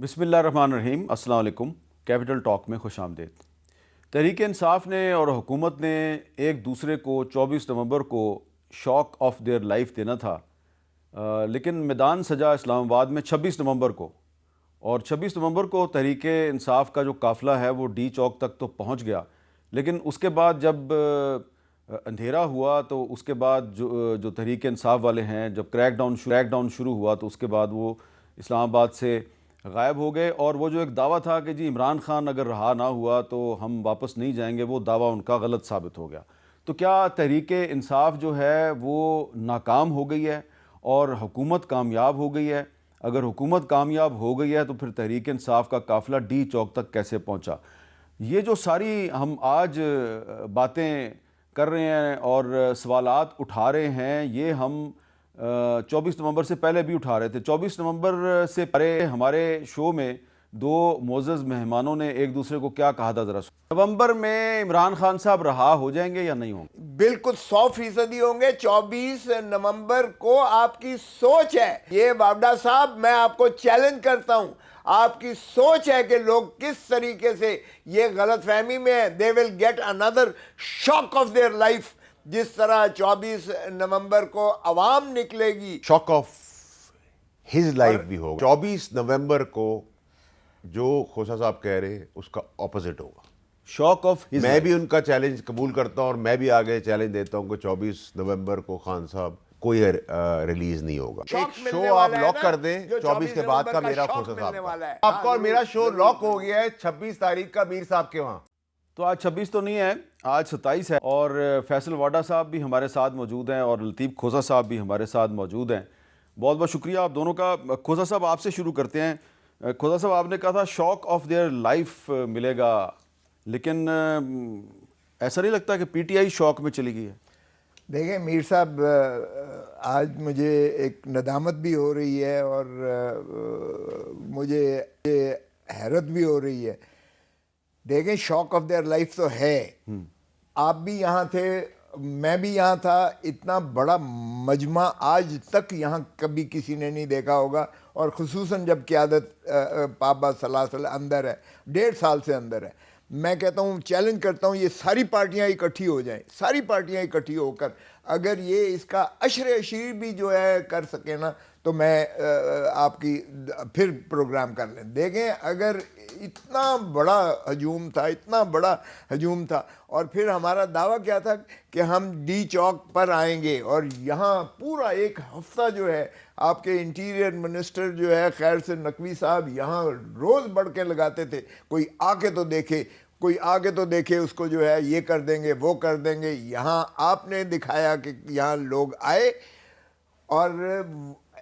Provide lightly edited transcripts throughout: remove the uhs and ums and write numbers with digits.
بسم اللہ الرحمن الرحیم. السلام علیکم. کیپٹل ٹاک میں خوش آمدید. تحریک انصاف نے اور حکومت نے ایک دوسرے کو 24 نومبر کو شاک آف دیئر لائف دینا تھا، لیکن میدان سجا اسلام آباد میں 26 نومبر کو، اور 26 نومبر کو تحریک انصاف کا جو قافلہ ہے وہ ڈی چوک تک تو پہنچ گیا، لیکن اس کے بعد جب اندھیرا ہوا تو اس کے بعد جو تحریک انصاف والے ہیں، جب کریک ڈاؤن شروع ہوا تو اس کے بعد وہ اسلام آباد سے غائب ہو گئے. اور وہ جو ایک دعویٰ تھا کہ جی عمران خان اگر رہا نہ ہوا تو ہم واپس نہیں جائیں گے، وہ دعویٰ ان کا غلط ثابت ہو گیا. تو کیا تحریک انصاف جو ہے وہ ناکام ہو گئی ہے اور حکومت کامیاب ہو گئی ہے؟ اگر حکومت کامیاب ہو گئی ہے تو پھر تحریک انصاف کا قافلہ ڈی چوک تک کیسے پہنچا؟ یہ جو ساری ہم آج باتیں کر رہے ہیں اور سوالات اٹھا رہے ہیں، یہ ہم 24 نومبر سے پہلے بھی اٹھا رہے تھے. 24 نومبر سے پہلے ہمارے شو میں دو معزز مہمانوں نے ایک دوسرے کو کیا کہا تھا، ذرا نومبر میں عمران خان صاحب رہا ہو جائیں گے یا نہیں ہوں گے؟ بالکل 100% ہوں گے. 24 نومبر کو آپ کی سوچ ہے یہ بابڈا صاحب، میں آپ کو چیلنج کرتا ہوں، آپ کی سوچ ہے کہ لوگ کس طریقے سے یہ غلط فہمی میں ہے. they will get another shock of their life. جس طرح 24 نومبر کو عوام نکلے گی، شاک آف ہز لائف بھی ہوگا. 24 نومبر کو جو خوسا صاحب کہہ رہے ہیں اس کا اپوزٹ ہوگا. شاک آف میں بھی ان کا چیلنج قبول کرتا ہوں اور میں بھی آگے چیلنج دیتا ہوں کہ 24 نومبر کو خان صاحب کوئی ریلیز نہیں ہوگا. ایک شو آپ لاک کر دیں 24 کے بعد کا میرا خوسا صاحب کا. آپ کا اور میرا شو لاک ہو گیا ہے 26 تاریخ کا میر صاحب کے وہاں. تو آج 26 تو نہیں ہے، آج 27 ہے، اور فیصل واڈا صاحب بھی ہمارے ساتھ موجود ہیں اور لطیف کھوسا صاحب بھی ہمارے ساتھ موجود ہیں. بہت بہت شکریہ آپ دونوں کا. کھوسا صاحب آپ سے شروع کرتے ہیں. کھوسا صاحب آپ نے کہا تھا شاک آف دیئر لائف ملے گا، لیکن ایسا نہیں لگتا کہ پی ٹی آئی شاک میں چلی گئی ہے؟ دیکھیں میر صاحب، آج مجھے ایک ندامت بھی ہو رہی ہے اور مجھے حیرت بھی ہو رہی ہے. دیکھیں شاک آف دیئر لائف تو ہے. آپ بھی یہاں تھے، میں بھی یہاں تھا. اتنا بڑا مجمع آج تک یہاں کبھی کسی نے نہیں دیکھا ہوگا، اور خصوصاً جب قیادت پاپا صلی اللہ علیہ وسلم اندر ہے، 1.5 سال سے اندر ہے. میں کہتا ہوں، چیلنج کرتا ہوں، یہ ساری پارٹیاں اکٹھی ہو جائیں، ساری پارٹیاں اکٹھی ہو کر اگر یہ اس کا عشر عشیر بھی جو ہے کر سکے نا، تو میں آپ کی پھر پروگرام کر لیں. دیکھیں اگر اتنا بڑا ہجوم تھا، اتنا بڑا ہجوم تھا، اور پھر ہمارا دعویٰ کیا تھا کہ ہم ڈی چوک پر آئیں گے، اور یہاں پورا ایک ہفتہ جو ہے آپ کے انٹیریئر منسٹر جو ہے خیر سے نقوی صاحب یہاں روز بڑھ کے لگاتے تھے، کوئی آ کے تو دیکھے، کوئی آگے تو دیکھے، اس کو جو ہے یہ کر دیں گے وہ کر دیں گے. یہاں آپ نے دکھایا کہ یہاں لوگ آئے، اور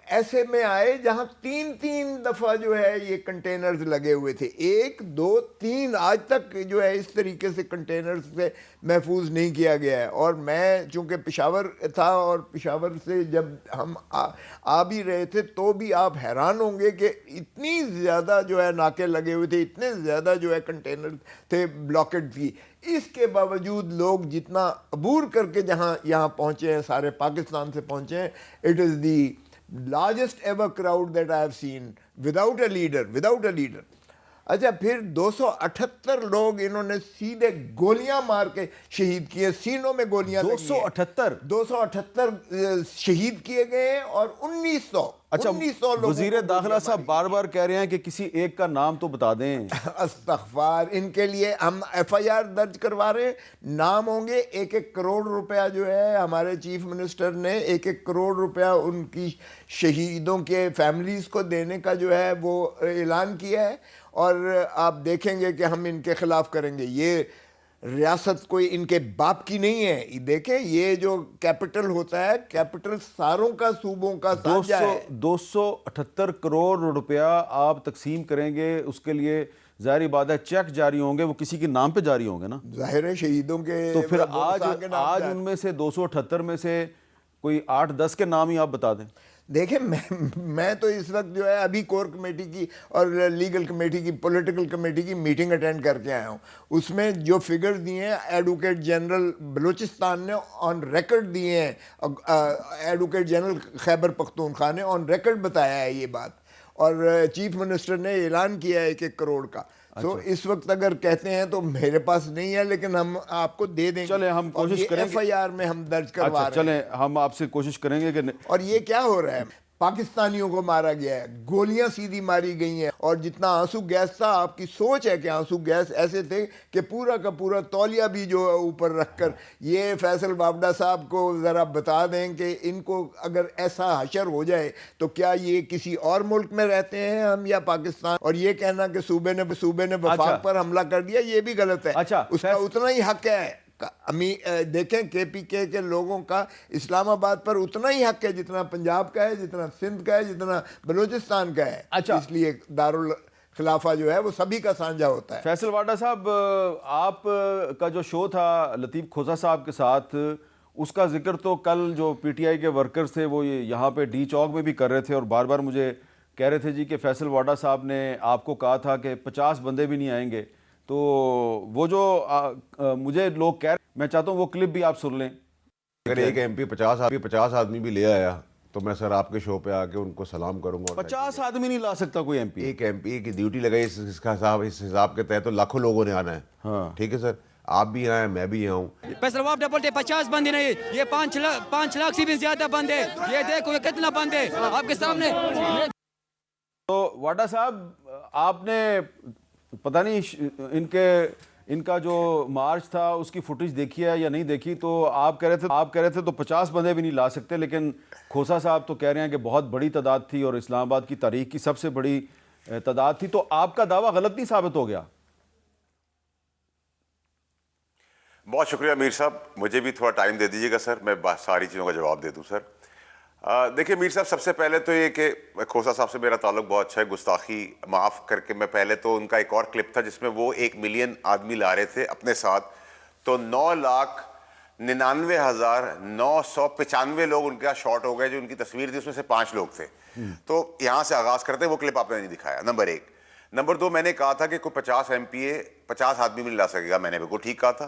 ایسے میں آئے جہاں 3 دفعہ جو ہے یہ کنٹینرز لگے ہوئے تھے. 1 2 3 آج تک جو ہے اس طریقے سے کنٹینرز سے محفوظ نہیں کیا گیا ہے. اور میں چونکہ پشاور تھا، اور پشاور سے جب ہم آ بھی رہے تھے تو بھی آپ حیران ہوں گے کہ اتنی زیادہ جو ہے ناکے لگے ہوئے تھے، اتنے زیادہ جو ہے کنٹینر تھے، بلاکڈ تھی. اس کے باوجود لوگ جتنا عبور کر کے جہاں یہاں پہنچے ہیں، سارے پاکستان سے پہنچے ہیں. It is the largest ever crowd that I have seen without a leader. اچھا، پھر 278 لوگ انہوں نے سیدھے گولیاں مار کے شہید کیے، سینوں میں گولیاں لگی ہیں. 278 شہید کیے گئے ہیں، اور 1900 اچھا، 1900 لوگوں وزیر داخلہ صاحب بار بار کہہ رہے ہیں کہ کسی ایک کا نام تو بتا دیں. استغفار، ان کے لیے ہم ایف آئی آر درج کروا رہے ہیں. نام ہوں گے. 1 کروڑ روپیہ جو ہے ہمارے چیف منسٹر نے 1 کروڑ روپیہ ان کی شہیدوں کے فیملیز کو دینے کا جو ہے وہ اعلان کیا ہے. اور آپ دیکھیں گے کہ ہم ان کے خلاف کریں گے. یہ ریاست کوئی ان کے باپ کی نہیں ہے. دیکھیں یہ جو کیپٹل ہوتا ہے، کیپٹل ساروں کا صوبوں کا سانجہ ہے. 278 کروڑ روپیہ آپ تقسیم کریں گے، اس کے لیے ظاہری بات ہے چیک جاری ہوں گے، وہ کسی کے نام پہ جاری ہوں گے نا. ظاہر ہے شہیدوں کے. تو پھر آج ان میں سے 278 میں سے کوئی 8-10 کے نام ہی آپ بتا دیں. دیکھیں میں تو اس وقت جو ہے ابھی کور کمیٹی کی اور لیگل کمیٹی کی، پولیٹیکل کمیٹی کی میٹنگ اٹینڈ کر کے آیا ہوں. اس میں جو فگرز دیے ہیں ایڈوکیٹ جنرل بلوچستان نے آن ریکرڈ دیے ہیں، ایڈوکیٹ جنرل خیبر پختونخوا نے آن ریکرڈ بتایا ہے یہ بات. اور چیف منسٹر نے اعلان کیا ہے 1-1 کروڑ کا. تو اس وقت اگر کہتے ہیں تو میرے پاس نہیں ہے لیکن ہم آپ کو دے دیں گے. چلیں ہم کوشش کریں ایف آئی آر میں ہم درج کروا رہے ہیں. چلیں ہم آپ سے کوشش کریں گے کہ اور یہ کیا ہو رہا ہے؟ پاکستانیوں کو مارا گیا ہے, گولیاں سیدھی ماری گئی ہیں, اور جتنا آنسو گیس تھا, آپ کی سوچ ہے کہ آنسو گیس ایسے تھے کہ پورا کا پورا تولیہ بھی جو اوپر رکھ کر. یہ فیصل وابڈا صاحب کو ذرا بتا دیں کہ ان کو اگر ایسا حشر ہو جائے تو کیا یہ کسی اور ملک میں رہتے ہیں ہم یا پاکستان؟ اور یہ کہنا کہ صوبے نے وفاق پر حملہ کر دیا, یہ بھی غلط ہے. اس کا اتنا ہی حق ہے. دیکھیں کے پی کے لوگوں کا اسلام آباد پر اتنا ہی حق ہے جتنا پنجاب کا ہے, جتنا سندھ کا ہے, جتنا بلوچستان کا ہے. اس لیے دارالخلافہ جو ہے وہ سبھی کا سانجھا ہوتا ہے. فیصل واڈا صاحب, آپ کا جو شو تھا لطیف کھوسا صاحب کے ساتھ, اس کا ذکر تو کل جو پی ٹی آئی کے ورکرز تھے وہ یہاں پہ ڈی چوک میں بھی کر رہے تھے, اور بار بار مجھے کہہ رہے تھے جی کہ فیصل واڈا صاحب نے آپ کو کہا تھا کہ 50 بندے بھی نہیں آئیں گے. تو وہ جو مجھے لوگ کہہ رہے, میں چاہتا ہوں وہ کلپ بھی آپ سن لیں. اگر ایک ایم پی 50 آدمی بھی لے آیا تو میں سر آپ کے شو پہ آ کے ان کو سلام کروں گا. 50 آدمی نہیں لا سکتا کوئی ایم پی. ایک ایم پی کی ڈیوٹی لگائی اس حساب کے تحت تو لاکھوں لوگوں نے آنا ہے. ہاں ٹھیک ہے سر, آپ بھی آئے, میں بھی آؤں. فیصل وابڈا بولتے 50 بندے نہیں, یہ 5 لاکھ سے بھی زیادہ بندے. یہ دیکھو یہ کتنا بندے آپ کے سامنے. تو واڈا صاحب, آپ نے پتہ نہیں ان کا جو مارچ تھا اس کی فوٹیج دیکھی ہے یا نہیں دیکھی. تو آپ کہہ رہے تھے تو 50 بندے بھی نہیں لا سکتے, لیکن کھوسا صاحب تو کہہ رہے ہیں کہ بہت بڑی تعداد تھی اور اسلام آباد کی تاریخ کی سب سے بڑی تعداد تھی. تو آپ کا دعویٰ غلط نہیں ثابت ہو گیا؟ بہت شکریہ میر صاحب, مجھے بھی تھوڑا ٹائم دے دیجیے گا سر, میں ساری چیزوں کا جواب دے دوں سر. دیکھیں میر صاحب, سب سے پہلے تو یہ کہ کھوسا صاحب سے میرا تعلق بہت اچھا ہے, گستاخی معاف کر کے میں پہلے تو ان کا ایک اور کلپ تھا جس میں وہ 1 ملین آدمی لا رہے تھے اپنے ساتھ, تو 9,99,995 لوگ ان کے ساتھ شارٹ ہو گئے. جو ان کی تصویر تھی اس میں سے 5 لوگ تھے. تو یہاں سے آغاز کرتے ہیں, وہ کلپ آپ نے نہیں دکھایا, نمبر 1. نمبر 2, میں نے کہا تھا کہ کوئی 50 ایم پی اے 50 آدمی بھی نہیں لا سکے گا. میں نے بالکل ٹھیک کہا تھا.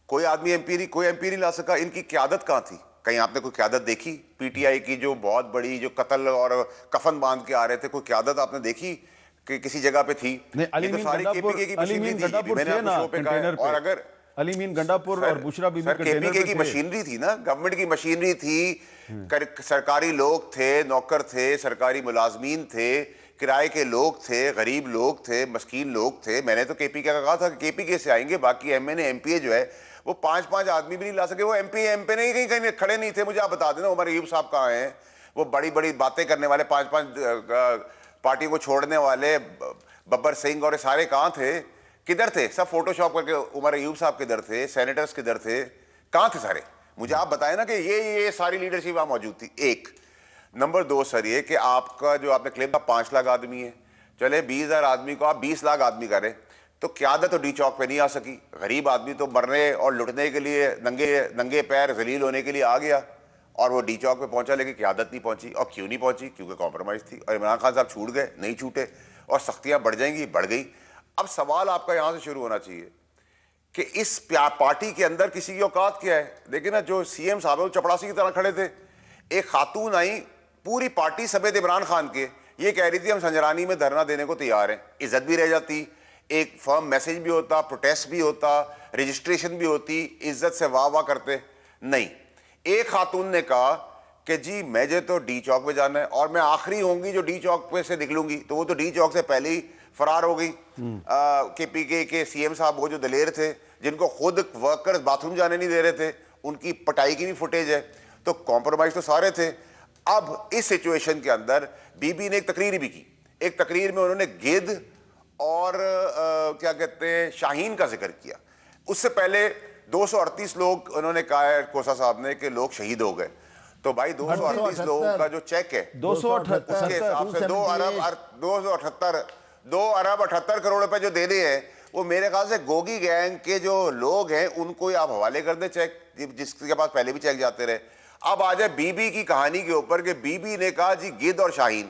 کوئی ایم پی نہیں لا سکا. ان کی قیادت کہاں تھی؟ کہیں آپ نے کوئی قیادت دیکھی؟ پی ٹی آئی کی جو بہت بڑی جو قتل اور کفن باندھ کے آ رہے تھے, کوئی قیادت آپ نے دیکھی کہ کسی جگہ پہ تھی؟ علی مین گنڈا پور اور بشرا بی بی کے پی کے کی مشینری تھی نا, گورنمنٹ کی مشینری تھی. سرکاری لوگ تھے, نوکر تھے, سرکاری ملازمین تھے, کرائے کے لوگ تھے, غریب لوگ تھے, مسکین لوگ تھے. میں نے تو کے پی کے کا کہا تھا کہ کے پی کے سے آئیں گے, باقی ایم پی اے جو ہے وہ 5 آدمی بھی نہیں لا سکے. وہ ایم پی نہیں کہیں کھڑے نہیں تھے. مجھے آپ بتا دینا عمر ایوب صاحب کہاں ہیں؟ وہ بڑی بڑی باتیں کرنے والے 5 پارٹیوں کو چھوڑنے والے ببر سنگھ اور سارے کہاں تھے؟ کدھر تھے؟ سب فوٹو شاپ کر کے عمر ایوب صاحب کدھر تھے؟ سینیٹرز کدھر تھے؟ کہاں تھے سارے؟ مجھے آپ بتائیں نا کہ یہ ساری لیڈرشپ وہاں موجود تھی. ایک. نمبر 2 سر, یہ کہ آپ کا جو آپ نے کلیم 5 لاکھ آدمی ہے, چلے 20,000 آدمی کو آپ 20 لاکھ آدمی کریں تو قیادت تو ڈی چوک پہ نہیں آ سکی. غریب آدمی تو مرنے اور لٹنے کے لیے ننگے پیر ذلیل ہونے کے لیے آ گیا, اور وہ ڈی چوک پہ پہنچا, لیکن قیادت نہیں پہنچی. اور کیوں نہیں پہنچی؟ کیونکہ کمپرومائز تھی. اور عمران خان صاحب چھوٹ گئے, نہیں چھوٹے, اور سختیاں بڑھ جائیں گی, بڑھ گئی. اب سوال آپ کا یہاں سے شروع ہونا چاہیے کہ اس پارٹی کے اندر کسی کی اوقات کیا ہے. دیکھیں نا, جو سی ایم صاحب ہے وہ چپڑاسی کی طرح کھڑے تھے. ایک خاتون آئی, پوری پارٹی سمیت عمران خان کے, یہ کہہ رہی تھی ہم سنجرانی میں دھرنا دینے کو تیار ہیں. عزت بھی رہ جاتی, ایک فرم میسیج بھی ہوتا, پروٹیسٹ بھی ہوتا, رجسٹریشن بھی ہوتی, عزت سے واہ واہ کرتے. نہیں, ایک خاتون نے کہا کہ جی مجھے تو ڈی چوک پہ جانا ہے, اور میں آخری ہوں گی جو ڈی چوک پہ سے نکلوں گی. تو وہ تو ڈی چوک سے پہلے ہی فرار ہو گئی. کے پی کے سی ایم صاحب وہ جو دلیر تھے, جن کو خود ورکرز باتھ روم جانے نہیں دے رہے تھے, ان کی پٹائی کی بھی فوٹیج ہے. تو کمپرومائز تو سارے تھے. اب اس سچویشن کے اندر بی بی نے ایک تقریر بھی کی. ایک تقریر میں انہوں نے گدھ اور کیا کہتے ہیں شاہین کا ذکر کیا. اس سے پہلے 238 لوگ انہوں نے کہا ہے کھوسا صاحب نے کہ لوگ شہید ہو گئے. تو بھائی 238 لوگوں کا جو چیک ہے 278 اس کے حساب سے 2 ارب 78 کروڑ روپے جو دینے ہیں, وہ میرے خیال سے گوگی گینگ کے جو لوگ ہیں ان کو آپ حوالے کر دیں چیک, جس کے پاس پہلے بھی چیک جاتے رہے. اب آ جائے بی بی کی کہانی کے اوپر کہ بی بی نے کہا جی گدھ اور شاہین.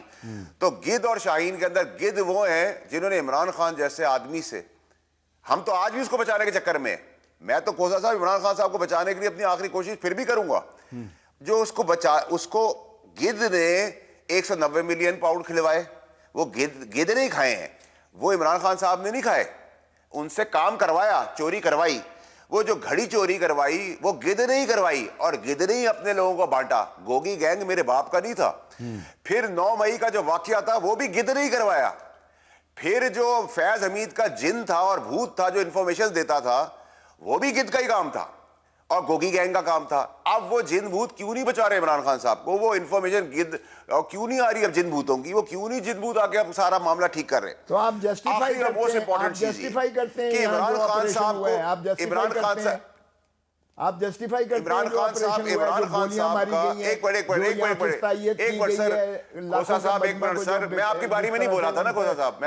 تو گدھ اور شاہین کے اندر گدھ وہ ہیں جنہوں نے عمران خان جیسے آدمی سے, ہم تو آج بھی اس کو بچانے کے چکر میں, میں تو کھوسا صاحب عمران خان صاحب کو بچانے کے لیے اپنی آخری کوشش پھر بھی کروں گا. جو اس کو گدھ نے 190 ملین پاؤنڈ کھلوائے, وہ گدڑے نہیں کھائے ہیں, وہ عمران خان صاحب نے نہیں کھائے, ان سے کام کروایا, چوری کروائی. وہ جو گھڑی چوری کروائی وہ گدڑے ہی کروائی, اور گدڑے ہی اپنے لوگوں کو بانٹا. گوگی گینگ میرے باپ کا نہیں تھا. پھر 9 مئی کا جو واقعہ تھا وہ بھی گدڑے ہی کروایا. پھر جو فیض حمید کا جن تھا اور بھوت تھا جو انفارمیشن دیتا تھا, وہ بھی گد کا ہی کام تھا اور گوگی گینگ کا کام تھا. اب وہ جن بھوت کیوں نہیں بچا رہے عمران خان صاحب کو؟ وہ انفارمیشن گد کیوں نہیں آ رہی اب جن بھوتوں کی؟ وہ کیوں نہیں جن بھوت آ کے اب سارا معاملہ ٹھیک کر رہے؟ تو آپ جسٹیفائی کرتے ہیں کہ عمران خان صاحب کو, عمران خان صاحب آپ جسٹیفائی کرتے ہیں عمران خان صاحب کا ایک منٹ سر, کھوسا صاحب ایک منٹ سر, میں آپ کی باری میں نہیں بولا تھا نا کھوسا صاحب,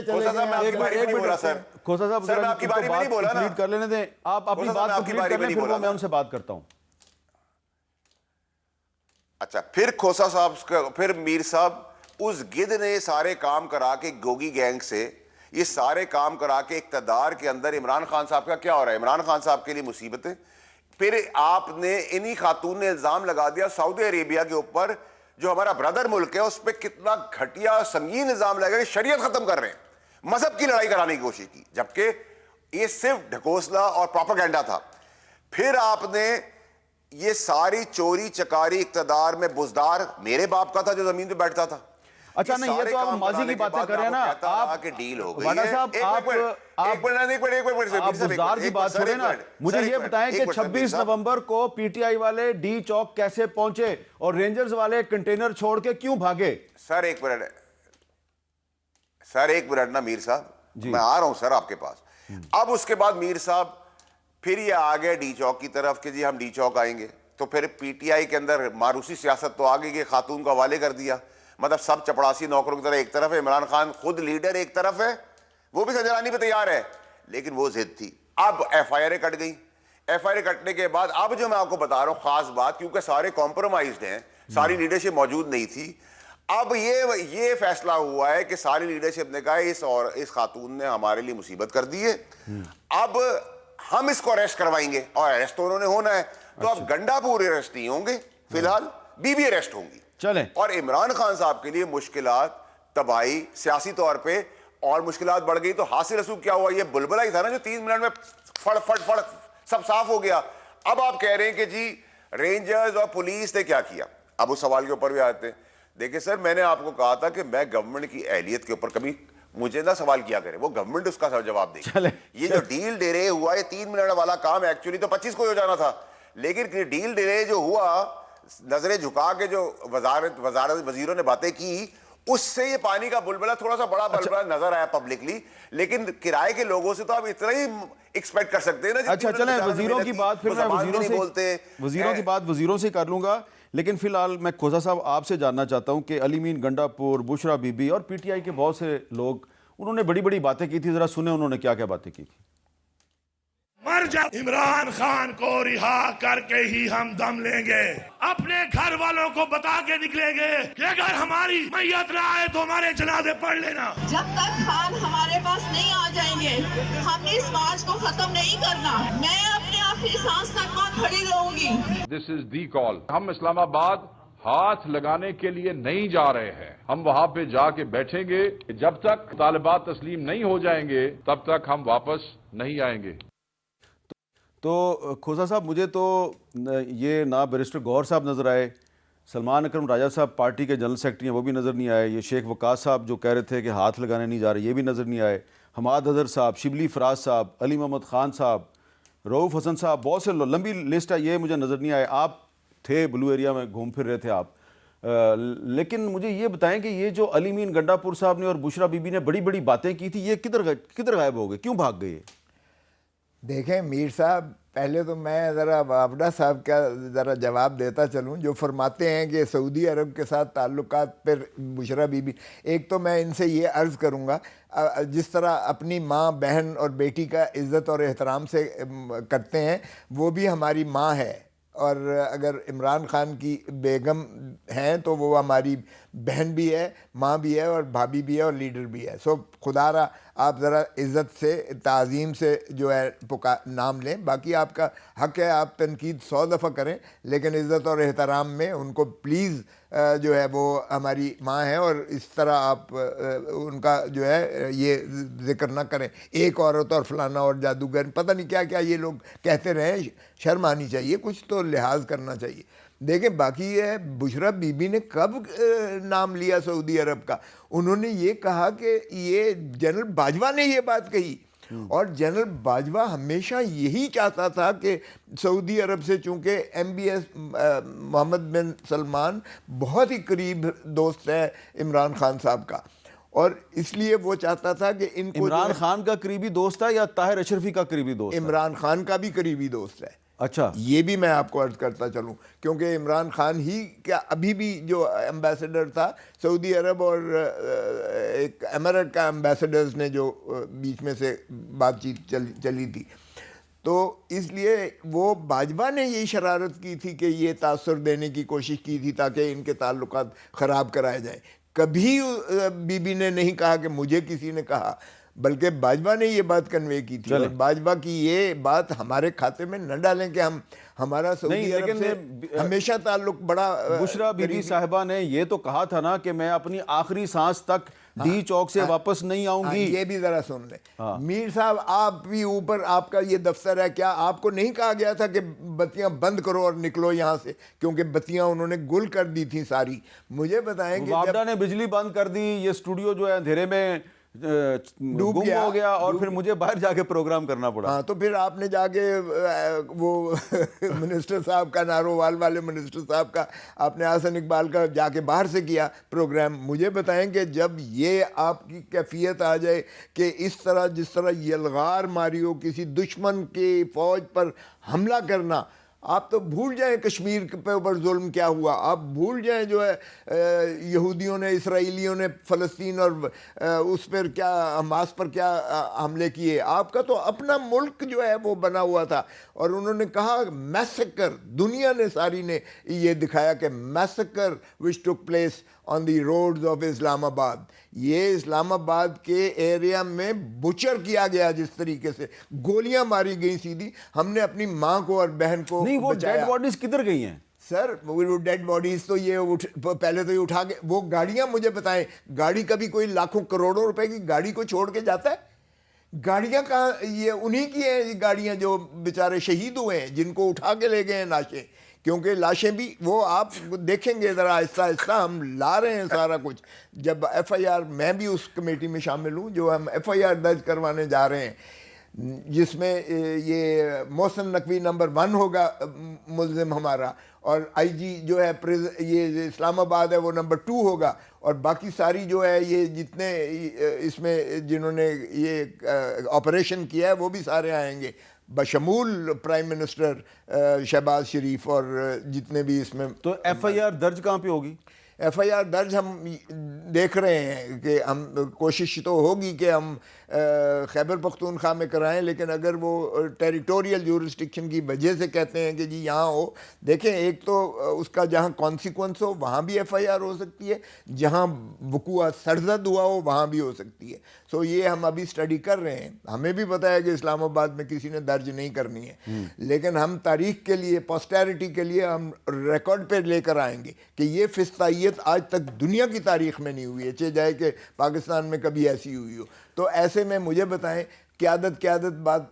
کھوسا صاحب میں آپ کی باری میں نہیں بولا سر, کھوسا صاحب سر میں آپ کی باری میں نہیں بولا نا, کر لینے دیں, آپ اپنی بات کو کمپلیٹ کر لیں, پھر میں ان سے بات کرتا ہوں. اچھا, پھر کھوسا صاحب, پھر میر صاحب, اس گدھ نے سارے کام کرا کے گوگی گینگ سے یہ سارے کام کرا کے اقتدار کے اندر عمران خان صاحب کا کیا ہو رہا ہے؟ عمران خان صاحب کے لیے مصیبتیں. پھر آپ نے انہی خاتون نے الزام لگا دیا سعودی عربیہ کے اوپر, جو ہمارا برادر ملک ہے, اس پہ کتنا گھٹیا سنگین الزام لگا کہ شریعت ختم کر رہے ہیں, مذہب کی لڑائی کرانے کی کوشش کی, جبکہ یہ صرف ڈھکوسلا اور پروپیگنڈا تھا. پھر آپ نے یہ ساری چوری چکاری اقتدار میں بزدار میرے باپ کا تھا جو زمین پہ بیٹھتا تھا. اچھا نہیں, یہ تو آپ ماضی کی باتیں کر رہے ہیں نا, آپ ڈیل ہو گئی واڈا صاحب, آپ بزدار کی بات چھوڑیں نا, مجھے یہ بتائیں کہ 26 نومبر کو پی ٹی آئی والے ڈی چوک کیسے پہنچے اور رینجرز والے کنٹینر چھوڑ کے کیوں بھاگے؟ سر ایک منٹ نا میر صاحب, میں آ رہا ہوں سر آپ کے پاس. اب اس کے بعد میر صاحب پھر یہ آگئے ڈی چوک کی طرف کہ جی ہم ڈی چوک آئیں گے, تو پھر پی ٹی آئی کے اندر ماروسی سیاست تو آگے کہ خاتون کو حوالے کر دیا, مطلب سب چپڑاسی نوکروں کی طرح ایک طرف ہے, عمران خان خود لیڈر ایک طرف ہے, وہ بھی سنجرانی پہ تیار ہے, لیکن وہ ضد تھی. اب ایف آئی آر کٹ گئی. ایف آئی آر کٹنے کے بعد اب جو میں آپ کو بتا رہا ہوں خاص بات, کیونکہ سارے کمپرومائزڈ ہیں, ساری لیڈرشپ موجود نہیں تھی, اب یہ فیصلہ ہوا ہے کہ ساری لیڈرشپ نے کہا اس خاتون نے ہمارے لیے مصیبت کر دی ہے, اب ہم اس کو اریسٹ کروائیں گے, اور اریسٹ تو انہوں نے ہونا ہے. تو اب گنڈا پور اریسٹ نہیں ہوں گے فی الحال, بی بی اریسٹ ہوں گی. چلیں, اور عمران خان صاحب کے لیے مشکلات, تباہی سیاسی طور پہ, اور مشکلات بڑھ گئی. تو حاصل رسوخ کیا ہوا؟ یہ بلبلہ ہی تھا نا جو 3 منٹ میں فڑ سب صاف ہو گیا. اب آپ کہہ رہے ہیں کہ جی رینجرز اور پولیس نے کیا کیا. اب اس سوال کے اوپر بھی آتے ہیں. دیکھیں سر, میں نے آپ کو کہا تھا کہ میں گورنمنٹ کی اہلیت کے اوپر کبھی مجھے نہ سوال کیا کرے, وہ گورنمنٹ اس کا جواب دے. یہ جو ڈیل ڈیرے ہوا, یہ 3 منٹ والا کام ایکچولی تو 25 کو ہو جانا تھا, لیکن ڈیل ڈیرے جو ہوا, نظریں جھکا کے جو وزیروں نے باتیں کی, اس سے یہ پانی کا بلبلہ تھوڑا سا بڑا بلبلہ نظر آیا پبلکلی, لیکن کرائے کے لوگوں سے تو آپ اتنا ہی ایکسپیکٹ کر سکتے ہیں نا. اچھا چلیں, وزیروں کی بات پھر میں وزیروں کی بات وزیروں سے کر لوں گا, لیکن فی الحال میں کھوسا صاحب آپ سے جاننا چاہتا ہوں کہ علی مین گنڈا پور, بشرا بی بی اور پی ٹی آئی کے بہت سے لوگ, انہوں نے بڑی بڑی باتیں کی تھی, ذرا سنیں انہوں نے کیا کیا باتیں کی تھی. مر جا, عمران خان کو رہا کر کے ہی ہم دم لیں گے. اپنے گھر والوں کو بتا کے نکلیں گے کہ اگر ہماری میت نہ آئے تو ہمارے جنازے پڑھ لینا. جب تک خان ہمارے پاس نہیں آ جائیں گے ہم نے اس مارچ کو ختم نہیں کرنا. میں اپنے آخری سانس تک وہاں کھڑی رہوں گی. دس از دی کال. ہم اسلام آباد ہاتھ لگانے کے لیے نہیں جا رہے ہیں, ہم وہاں پہ جا کے بیٹھیں گے. جب تک طالبات تسلیم نہیں ہو جائیں گے تب تک ہم واپس نہیں آئیں گے. تو کھوسا صاحب, مجھے تو یہ نہ بیرسٹر گوہر صاحب نظر آئے, سلمان اکرم راجہ صاحب پارٹی کے جنرل سیکرٹری ہیں وہ بھی نظر نہیں آئے, یہ شیخ وقاص صاحب جو کہہ رہے تھے کہ ہاتھ لگانے نہیں جا رہے یہ بھی نظر نہیں آئے, حماد اظہر صاحب, شبلی فراز صاحب, علی محمد خان صاحب, رؤوف حسن صاحب, بہت سے لمبی لسٹ ہے, یہ مجھے نظر نہیں آئے. آپ تھے بلو ایریا میں, گھوم پھر رہے تھے آپ, لیکن مجھے یہ بتائیں کہ یہ جو علی مین گنڈا پور صاحب نے اور بشرا بی بی نے بڑی بڑی باتیں کی تھی, یہ کدھر غائب ہو گئے, کیوں بھاگ گئے؟ دیکھیں میر صاحب, پہلے تو میں ذرا وابڈا صاحب کا ذرا جواب دیتا چلوں, جو فرماتے ہیں کہ سعودی عرب کے ساتھ تعلقات پر بشرا بی بی, ایک تو میں ان سے یہ عرض کروں گا, جس طرح اپنی ماں, بہن اور بیٹی کا عزت اور احترام سے کرتے ہیں, وہ بھی ہماری ماں ہے. اور اگر عمران خان کی بیگم ہیں تو وہ ہماری بہن بھی ہے, ماں بھی ہے, اور بھابھی بھی ہے, اور لیڈر بھی ہے. سو خدا را آپ ذرا عزت سے, تعظیم سے جو ہے نام لیں. باقی آپ کا حق ہے, آپ تنقید 100 دفعہ کریں, لیکن عزت اور احترام میں ان کو پلیز جو ہے وہ ہماری ماں ہے, اور اس طرح آپ ان کا جو ہے یہ ذکر نہ کریں, ایک عورت اور فلانا اور جادوگر, پتہ نہیں کیا کیا یہ لوگ کہتے رہیں. شرم آنی چاہیے, کچھ تو لحاظ کرنا چاہیے. دیکھیں باقی یہ بشرا بی بی نے کب نام لیا سعودی عرب کا؟ انہوں نے یہ کہا کہ یہ جنرل باجوہ نے یہ بات کہی, اور جنرل باجوہ ہمیشہ یہی چاہتا تھا کہ سعودی عرب سے, چونکہ MBS محمد بن سلمان بہت ہی قریب دوست ہے عمران خان صاحب کا, اور اس لیے وہ چاہتا تھا کہ ان کو عمران خان کا قریبی دوست ہے یا طاہر اشرفی کا قریبی دوست ہے؟ عمران خان کا بھی قریبی دوست ہے. اچھا, یہ بھی میں آپ کو عرض کرتا چلوں, کیونکہ عمران خان ہی کیا ابھی بھی جو ایمبیسڈر تھا سعودی عرب, اور ایک امارات کا ایمبیسڈرز نے جو بیچ میں سے بات چیت چلی تھی, تو اس لیے وہ باجوہ نے یہی شرارت کی تھی کہ یہ تاثر دینے کی کوشش کی تھی تاکہ ان کے تعلقات خراب کرائے جائیں. کبھی بی بی نے نہیں کہا کہ مجھے کسی نے کہا, بلکہ باجوہ نے یہ بات کنوے کی تھی. اور باجوہ کی یہ بات ہمارے کھاتے میں نہ ڈالیں کہ ہمارا سعودی عرب سے ہمیشہ تعلق بڑا. بشرا بی بی صاحبہ نے یہ تو کہا تھا نا کہ میں اپنی آخری سانس تک ڈی چوک سے واپس نہیں آؤں گی. یہ بھی ذرا سن لیں میر صاحب, آپ بھی اوپر, آپ کا یہ دفتر ہے, کیا آپ کو نہیں کہا گیا تھا کہ بتیاں بند کرو اور نکلو یہاں سے؟ کیونکہ بتیاں انہوں نے گل کر دی تھیں ساری. مجھے بتائیں کہ وابڈا نے بجلی بند کر دی, یہ اسٹوڈیو جو ہے اندھیرے میں گم ہو گیا, اور پھر مجھے باہر جا کے پروگرام کرنا پڑا. ہاں, تو پھر آپ نے جا کے وہ منسٹر صاحب کا, نارووال والے منسٹر صاحب کا, آپ نے حسن اقبال کا جا کے باہر سے کیا پروگرام. مجھے بتائیں کہ جب یہ آپ کی کیفیت آ جائے کہ اس طرح جس طرح یلغار ماری ہو, کسی دشمن کی فوج پر حملہ کرنا, آپ تو بھول جائیں کشمیر پہ اوپر ظلم کیا ہوا, آپ بھول جائیں جو ہے یہودیوں نے, اسرائیلیوں نے فلسطین اور اس پر کیا, حماس پر کیا حملے کیے. آپ کا تو اپنا ملک جو ہے وہ بنا ہوا تھا, اور انہوں نے کہا میسکر, دنیا نے ساری نے یہ دکھایا کہ massacre which took place on the roads of Islamabad. یہ اسلام آباد کے ایریا میں بچر کیا گیا, جس طریقے سے گولیاں ماری گئی سیدھی. ہم نے اپنی ماں کو اور بہن کو نہیں, وہ ڈیڈ باڈیز کدھر گئی ہیں سر؟ وہ ڈیڈ باڈیز تو یہ پہلے تو یہ اٹھا کے, وہ گاڑیاں, مجھے بتائیں گاڑی کبھی کوئی لاکھوں کروڑوں روپے کی گاڑی کو چھوڑ کے جاتا ہے؟ گاڑیاں کہاں, یہ انہی کی ہیں گاڑیاں جو بیچارے شہید ہوئے ہیں, جن کو اٹھا کے لے گئے ہیں لاشیں. کیونکہ لاشیں بھی وہ آپ دیکھیں گے ذرا آہستہ آہستہ ہم لا رہے ہیں سارا کچھ. جب FIR, میں بھی اس کمیٹی میں شامل ہوں جو ہم FIR درج کروانے جا رہے ہیں, جس میں یہ محسن نقوی نمبر 1 ہوگا ملزم ہمارا, اور IG جو ہے یہ اسلام آباد ہے وہ نمبر 2 ہوگا, اور باقی ساری جو ہے یہ جتنے اس میں جنہوں نے یہ آپریشن کیا ہے وہ بھی سارے آئیں گے, بشمول پرائم منسٹر شہباز شریف اور جتنے بھی اس میں. تو FIR درج کہاں پہ ہوگی؟ FIR درج ہم دیکھ رہے ہیں کہ ہم, کوشش تو ہوگی کہ ہم خیبر پختونخوا میں کرائیں, لیکن اگر وہ ٹیریٹوریل جورسڈکشن کی وجہ سے کہتے ہیں کہ جی یہاں ہو, دیکھیں ایک تو اس کا جہاں کانسیکوینس ہو وہاں بھی FIR ہو سکتی ہے, جہاں وقوع سرزد ہوا ہو وہاں بھی ہو سکتی ہے. سو یہ ہم ابھی اسٹڈی کر رہے ہیں. ہمیں بھی پتہ ہے کہ اسلام آباد میں کسی نے درج نہیں کرنی ہے, لیکن ہم تاریخ کے لیے, پوسٹیرٹی کے لیے ہم ریکارڈ پہ لے کر آئیں گے کہ یہ فستائیت آج تک دنیا کی تاریخ میں نہیں ہوئی ہے, چاہے جائے کہ پاکستان میں کبھی ایسی ہوئی ہو. تو ایسے میں مجھے بتائیں, قیادت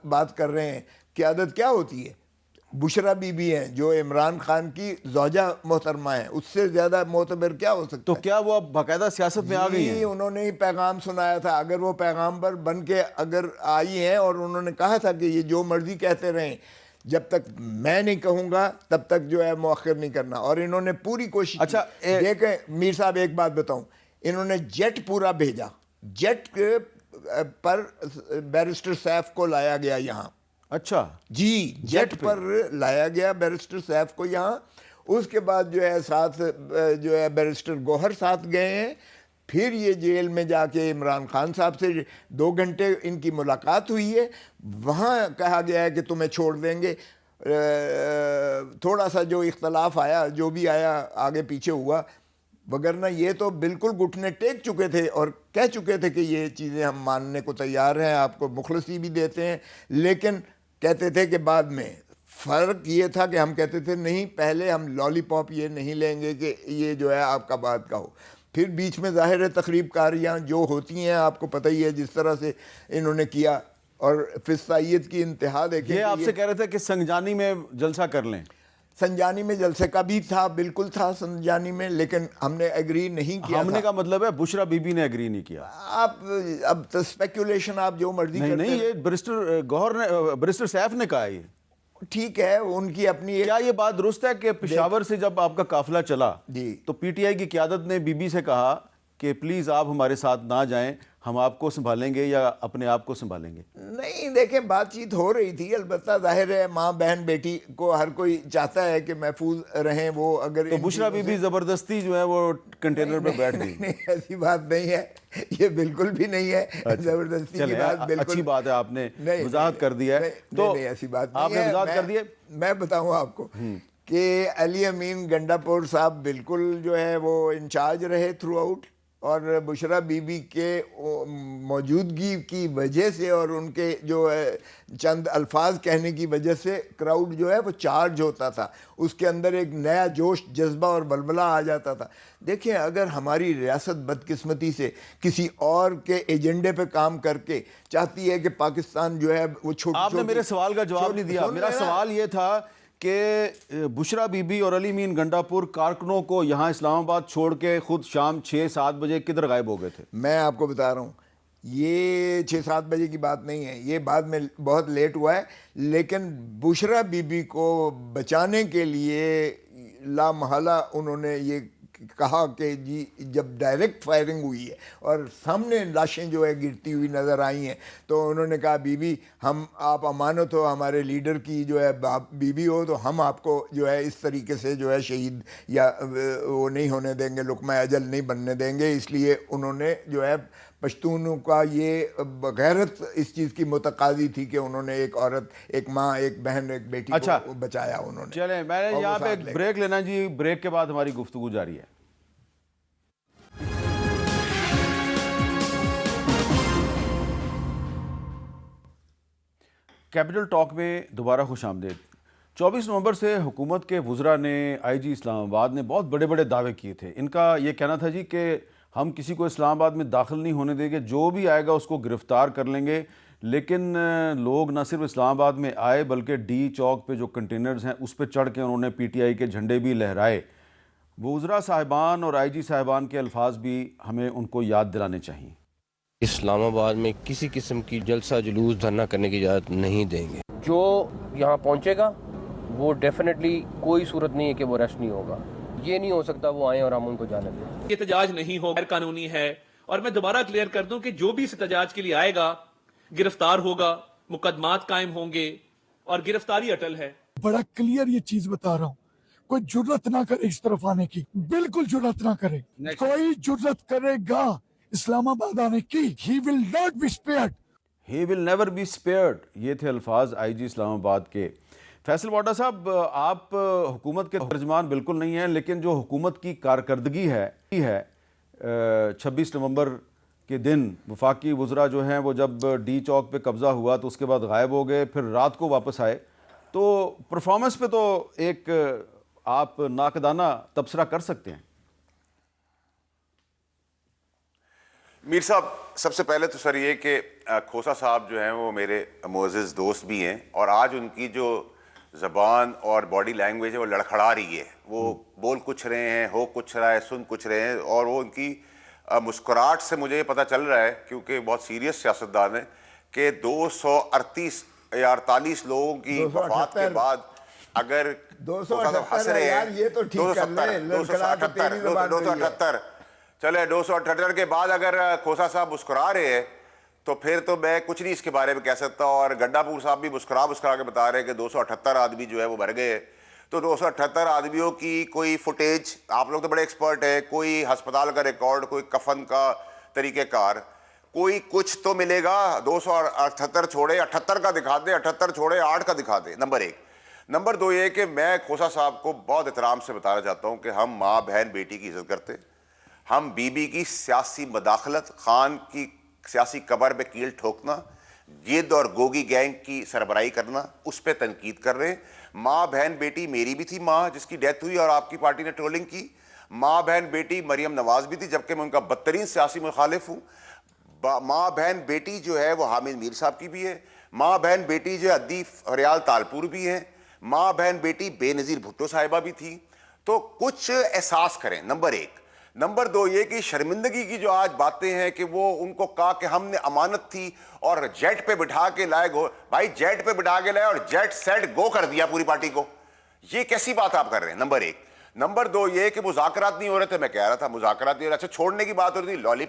بات کر رہے ہیں, قیادت کیا ہوتی ہے؟ بشرا بی بی ہیں جو عمران خان کی زوجہ محترمہ ہیں, اس سے زیادہ معتبر کیا ہو سکتا ہے؟ تو کیا وہ اب باقاعدہ سیاست میں آ گئی ہیں؟ انہوں نے ہی پیغام سنایا تھا. اگر وہ پیغامبر بن کے اگر آئی ہیں, اور انہوں نے کہا تھا کہ یہ جو مرضی کہتے رہیں, جب تک میں نہیں کہوں گا تب تک جو ہے مؤخر نہیں کرنا. اور انہوں نے پوری کوشش. اچھا دیکھیں میر صاحب, ایک بات بتاؤں, انہوں نے جیٹ پورا بھیجا, جیٹ پر بیرسٹر سیف کو لایا گیا یہاں. اچھا جی, جیٹ پر لایا گیا بیرسٹر سیف کو یہاں. اس کے بعد جو ہے ساتھ جو ہے بیرسٹر گوہر ساتھ گئے ہیں. پھر یہ جیل میں جا کے عمران خان صاحب سے 2 گھنٹے ان کی ملاقات ہوئی ہے. وہاں کہا گیا ہے کہ تمہیں چھوڑ دیں گے. تھوڑا سا جو اختلاف آیا، جو بھی آیا آگے پیچھے ہوا، وگرنہ یہ تو بالکل گھٹنے ٹیک چکے تھے اور کہہ چکے تھے کہ یہ چیزیں ہم ماننے کو تیار ہیں، آپ کو مخلصی بھی دیتے ہیں، لیکن کہتے تھے کہ بعد میں فرق یہ تھا کہ ہم کہتے تھے نہیں، پہلے ہم لالی پاپ یہ نہیں لیں گے کہ یہ جو ہے آپ کا بعد کا ہو۔ پھر بیچ میں ظاہر ہے تقریب کاریاں جو ہوتی ہیں، آپ کو پتہ ہی ہے جس طرح سے انہوں نے کیا، اور فسائیت کی انتہا دیکھیں۔ یہ آپ سے کہہ رہے تھے کہ سنجانی میں جلسہ کر لیں۔ سنجانی میں جلسے کا بھی تھا، بالکل تھا سنجانی میں، لیکن ہم نے ایگری نہیں کیا۔ ہم نے کا مطلب ہے بشرا بی بی نے ایگری نہیں کیا۔ آپ اب تو اسپیکولیشن آپ جو مرضی کرتے ہیں۔ نہیں، یہ بیرسٹر گوہر نے، بیرسٹر سیف نے کہا، یہ ٹھیک ہے، ان کی اپنی کیا یہ بات درست ہے کہ پشاور سے جب آپ کا قافلہ چلا جی تو پی ٹی آئی کی قیادت نے بی بی سے کہا کہ پلیز آپ ہمارے ساتھ نہ جائیں، ہم آپ کو سنبھالیں گے یا اپنے آپ کو سنبھالیں گے؟ نہیں، دیکھیں بات چیت ہو رہی تھی، البتہ ظاہر ہے ماں بہن بیٹی کو ہر کوئی چاہتا ہے کہ محفوظ رہیں وہ۔ اگر تو بشرا بی بی زبردستی جو ہے وہ کنٹینر پہ بیٹھ گئی؟ نہیں، ایسی بات نہیں ہے، یہ بالکل بھی نہیں ہے زبردستی کی بات، بالکل اچھی بات ہے، آپ نے وضاحت کر دیا ہے۔ تو ایسی بات نہیں ہے، آپ نے وضاحت کر دی ہے۔ میں بتاؤں آپ کو کہ علی امین گنڈا پور صاحب بالکل جو ہے وہ انچارج رہے تھرو آؤٹ، اور بشرا بی بی کے موجودگی کی وجہ سے اور ان کے جو ہے چند الفاظ کہنے کی وجہ سے کراؤڈ جو ہے وہ چارج ہوتا تھا، اس کے اندر ایک نیا جوش، جذبہ اور بلبلہ آ جاتا تھا۔ دیکھیں، اگر ہماری ریاست بدقسمتی سے کسی اور کے ایجنڈے پہ کام کر کے چاہتی ہے کہ پاکستان جو ہے وہ چھوٹی، آپ نے میرے سوال کا جواب نہیں دیا۔ میرا سوال یہ تھا کہ بشرا بی بی اور علی امین گنڈا پور کارکنوں کو یہاں اسلام آباد چھوڑ کے خود شام 6-7 بجے کدھر غائب ہو گئے تھے؟ میں آپ کو بتا رہا ہوں، یہ 6-7 بجے کی بات نہیں ہے، یہ بعد میں بہت لیٹ ہوا ہے، لیکن بشرا بی بی کو بچانے کے لیے لا محالہ انہوں نے یہ کہا کہ جی جب ڈائریکٹ فائرنگ ہوئی ہے اور سامنے لاشیں جو ہے گرتی ہوئی نظر آئی ہیں، تو انہوں نے کہا بی بی ہم، آپ امانت ہو ہمارے لیڈر کی جو ہے بی بی ہو، تو ہم آپ کو جو ہے اس طریقے سے جو ہے شہید یا وہ نہیں ہونے دیں گے، لقمہ اجل نہیں بننے دیں گے۔ اس لیے انہوں نے جو ہے پشتونوں کا یہ غیرت اس چیز کی متقاضی تھی کہ انہوں نے ایک عورت، ایک ماں، ایک بہن، ایک بیٹی کو بچایا انہوں نے۔ چلیں، میں نے یہاں پہ ایک بریک لینا جی، بریک کے بعد ہماری گفتگو جاری ہے۔ کیپٹل ٹاک میں دوبارہ خوش آمدید۔ 24 نومبر سے حکومت کے وزراء نے آئی جی اسلام آباد نے بہت بڑے بڑے دعوے کیے تھے۔ ان کا یہ کہنا تھا جی کہ ہم کسی کو اسلام آباد میں داخل نہیں ہونے دیں گے، جو بھی آئے گا اس کو گرفتار کر لیں گے۔ لیکن لوگ نہ صرف اسلام آباد میں آئے بلکہ ڈی چوک پہ جو کنٹینرز ہیں اس پہ چڑھ کے انہوں نے پی ٹی آئی کے جھنڈے بھی لہرائے۔ وزراء صاحبان اور آئی جی صاحبان کے الفاظ بھی ہمیں ان کو یاد دلانے چاہیے۔ اسلام آباد میں کسی قسم کی جلسہ جلوس دھرنا کرنے کی اجازت نہیں دیں گے۔ جو یہاں پہنچے گا وہ ڈیفینیٹلی کوئی صورت نہیں ہے کہ وہ ریسٹ نہیں ہوگا۔ یہ نہیں ہو سکتا وہ آئیں اور ہم ان کو جانے دیں۔ یہ احتجاج نہیں ہو، غیر قانونی ہے، اور میں دوبارہ کلیئر کر دوں کہ جو بھی اس احتجاج کے لیے آئے گا گرفتار ہوگا، مقدمات قائم ہوں گے، اور گرفتاری اٹل ہے۔ بڑا کلیئر یہ چیز بتا رہا ہوں، کوئی جرت نہ کرے اس طرف آنے کی، بالکل جرت نہ کرے۔ کوئی جرت کرے گا اسلام آباد آنے کی، he will not be spared. He will never be spared۔ یہ تھے الفاظ آئی جی اسلام آباد کے۔ فیصل واڈا صاحب، آپ حکومت کے ترجمان بالکل نہیں ہیں، لیکن جو حکومت کی کارکردگی ہے 26 نومبر کے دن وفاقی وزراء جو ہیں وہ جب ڈی چوک پہ قبضہ ہوا تو اس کے بعد غائب ہو گئے، پھر رات کو واپس آئے، تو پرفارمنس پہ تو ایک آپ ناقدانہ تبصرہ کر سکتے ہیں۔ میر صاحب، سب سے پہلے تو سر یہ کہ کھوسا صاحب جو ہیں وہ میرے معزز دوست بھی ہیں، اور آج ان کی جو زبان اور باڈی لینگویج ہے وہ لڑکھڑا رہی ہے، وہ بول کچھ رہے ہیں، ہو کچھ رہا ہے، سن کچھ رہے ہیں، اور وہ ان کی مسکراہٹ سے مجھے یہ پتہ چل رہا ہے، کیونکہ بہت سیریس سیاستدان ہیں، کہ 238 یا 48 لوگوں کی وفات کے بعد اگر 278 چلے 278 کے بعد اگر کھوسا صاحب مسکرا رہے ہیں تو پھر تو میں کچھ نہیں اس کے بارے میں کہہ سکتا، اور گنڈا پور صاحب بھی مسکرا کے بتا رہے ہیں کہ 278 آدمی جو ہے وہ مر گئے۔ تو 278 آدمیوں کی کوئی فوٹیج، آپ لوگ تو بڑے ایکسپرٹ ہیں، کوئی ہسپتال کا ریکارڈ، کوئی کفن کا طریقہ کار، کوئی کچھ تو ملے گا۔ 278 چھوڑے 78 کا دکھا دے، 78 چھوڑے 8 کا دکھا دے، نمبر 1۔ نمبر 2 یہ کہ میں کھوسا صاحب کو بہت احترام سے بتانا چاہتا ہوں کہ ہم ماں بہن بیٹی کی عزت کرتے، ہم بی بی کی سیاسی مداخلت، خان کی سیاسی قبر پہ کیل ٹھوکنا، گید اور گوگی گینگ کی سربراہی کرنا، اس پہ تنقید کر رہے ہیں۔ ماں بہن بیٹی میری بھی تھی ماں جس کی ڈیتھ ہوئی اور آپ کی پارٹی نے ٹرولنگ کی، ماں بہن بیٹی مریم نواز بھی تھی جبکہ میں ان کا بدترین سیاسی مخالف ہوں، ماں بہن بیٹی جو ہے وہ حامد میر صاحب کی بھی ہے، ماں بہن بیٹی جو ہے عدی فریال تالپور بھی ہیں، ماں بہن بیٹی بے نظیر بھٹو صاحبہ بھی تھی۔ تو کچھ احساس کریں، نمبر 1۔ نمبر 2 یہ کہ شرمندگی کی جو آج باتیں ہیں کہ وہ ان کو کہا کہ ہم نے امانت تھی اور جیٹ پہ بٹھا کے لائے، بھائی جیٹ پہ بٹھا کے لائے اور جیٹ سیٹ گو کر دیا پوری پارٹی کو، یہ کیسی بات آپ کر رہے ہیں؟ نمبر 1۔ نمبر 2 یہ کہ مذاکرات نہیں ہو رہے تھے، میں کہہ رہا تھا مذاکرات نہیں ہو رہے، اچھا چھوڑنے کی بات ہو رہی تھی، لالی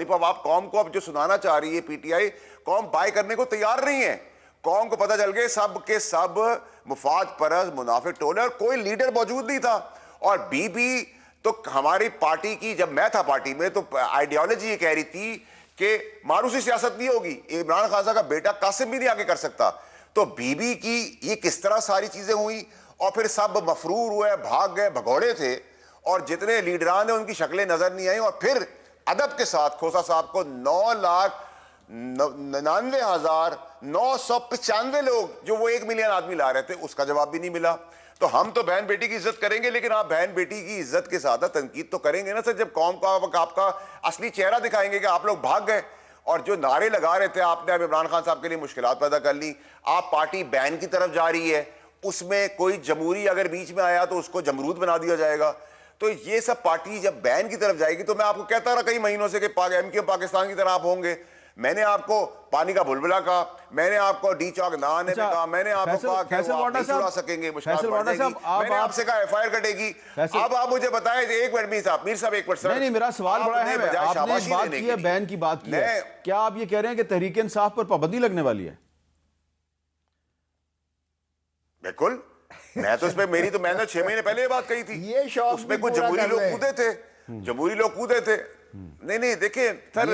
پاپ آپ قوم کو اب جو سنانا چاہ رہی ہے پی ٹی آئی، قوم بائی کرنے کو تیار نہیں ہے۔ قوم کو پتہ چل گئے سب کے سب مفاد پرست منافق ٹولے اور کوئی لیڈر موجود نہیں تھا۔ اور بی بی تو ہماری پارٹی کی، جب میں تھا پارٹی میں تو آئیڈیالوجی یہ کہہ رہی تھی کہ ماروسی سیاست نہیں ہوگی، عمران خان صاحب کا بیٹا قاسم بھی نہیں آگے کر سکتا۔ تو بی بی کی یہ کس طرح ساری چیزیں ہوئیں اور پھر سب مفرور ہوئے، بھاگ گئے، بھگوڑے تھے اور جتنے لیڈران ہیں ان کی شکلیں نظر نہیں آئیں، اور پھر ادب کے ساتھ کھوسا صاحب کو 9,99,995 لوگ جو وہ 1 ملین آدمی لا رہے تھے، اس کا جواب بھی نہیں ملا۔ تو ہم تو بہن بیٹی کی عزت کریں گے، لیکن آپ بہن بیٹی کی عزت کے ساتھ تنقید تو کریں گے نا سر، جب قوم کو آپ کا اصلی چہرہ دکھائیں گے کہ آپ لوگ بھاگ گئے اور جو نعرے لگا رہے تھے آپ نے اب عمران خان صاحب کے لیے مشکلات پیدا کر لی، آپ پارٹی بین کی طرف جا رہی ہے، اس میں کوئی جمہوری اگر بیچ میں آیا تو اس کو جمرود بنا دیا جائے گا۔ تو یہ سب پارٹی جب بین کی طرف جائے گی تو میں آپ کو کہتا رہا کئی مہینوں سے کہ ایم کیو پاکستان کی طرح آپ ہوں گے۔ میں نے آپ کو پانی کا بلبلا کہا، میں نے آپ کو ڈی چوک نہ آنے میں کہا، میں نے آپ کو کہا کہ وہ آپ نہیں چھڑا سکیں گے، مشکلات بڑھ جائے گی، میں نے آپ سے کہا ایف آئی آر کٹے گی۔ اب آپ مجھے بتائیں، ایک منٹ میر صاحب ایک منٹ، نہیں میرا سوال بڑا ہے، آپ نے بات کی ہے بین کی بات کی ہے، کیا آپ یہ کہہ رہے ہیں کہ تحریک انصاف پر پابندی لگنے والی ہے؟ بالکل، میں تو اس پہ میری تو میں نے 6 مہینے پہلے یہ بات کہی تھی، اس میں کچھ جمہوری لوگ کودے تھے، نہیں دیکھیں سر،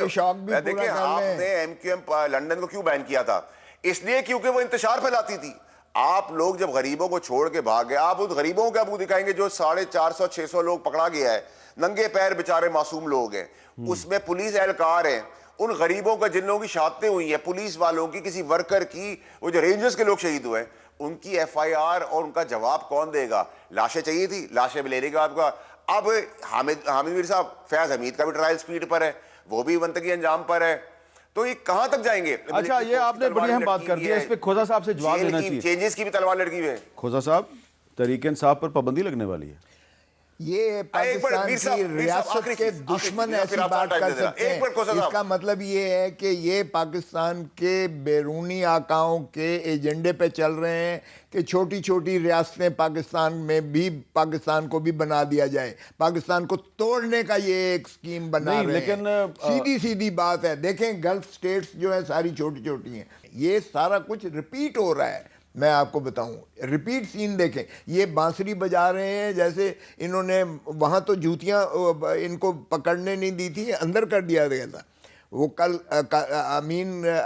دیکھیں آپ نے ایم کیو ایم لنڈن کو کیوں بین کیا تھا؟ اس لیے کیونکہ وہ انتشار پھیلاتی تھی۔ آپ لوگ جب غریبوں کو چھوڑ کے بھاگے، آپ ان غریبوں کو کیا منہ دکھائیں گے جو 450-600 لوگ پکڑا گیا ہے، ننگے پیر بیچارے معصوم لوگ ہیں، اس میں پولیس اہلکار ہیں، ان غریبوں کا جن لوگوں کی شہادتیں ہوئی ہیں، پولیس والوں کی، کسی ورکر کی، وہ جو رینجرز کے لوگ شہید ہوئے، ان کی ایف آئی آر اور ان کا جواب کون دے گا؟ لاشیں چاہیے تھی، لاشیں بھی لینے کا آپ کا۔ اب حامد میر صاحب، فیاض حمید کا بھی ٹرائل سپیڈ پر ہے، وہ بھی منطقی انجام پر ہے، تو یہ کہاں تک جائیں گے؟ اچھا یہ آپ نے بڑی اہم بات کر دی ہے، اس پہ کھوسا صاحب سے جواب دینا چاہیے۔ چینجز کی بھی تلوار لٹکی ہوئی ہے۔ کھوسا صاحب، تحریک انصاف پر پابندی لگنے والی ہے؟ یہ پاکستان کی ریاست کے دشمن ایسی بات کر سکتے ہیں، اس کا مطلب یہ ہے کہ یہ پاکستان کے بیرونی آقاؤں کے ایجنڈے پہ چل رہے ہیں کہ چھوٹی چھوٹی ریاستیں پاکستان میں بھی، پاکستان کو بھی بنا دیا جائے، پاکستان کو توڑنے کا یہ ایک سکیم بنا رہے ہیں۔ سیدھی بات ہے، دیکھیں گلف سٹیٹس جو ہیں ساری چھوٹی چھوٹی ہیں، یہ سارا کچھ ریپیٹ ہو رہا ہے۔ میں آپ کو بتاؤں، ریپیٹ سین دیکھیں، یہ بانسری بجا رہے ہیں جیسے انہوں نے وہاں تو جوتیاں ان کو پکڑنے نہیں دی تھی، اندر کر دیا گیا تھا۔ وہ کل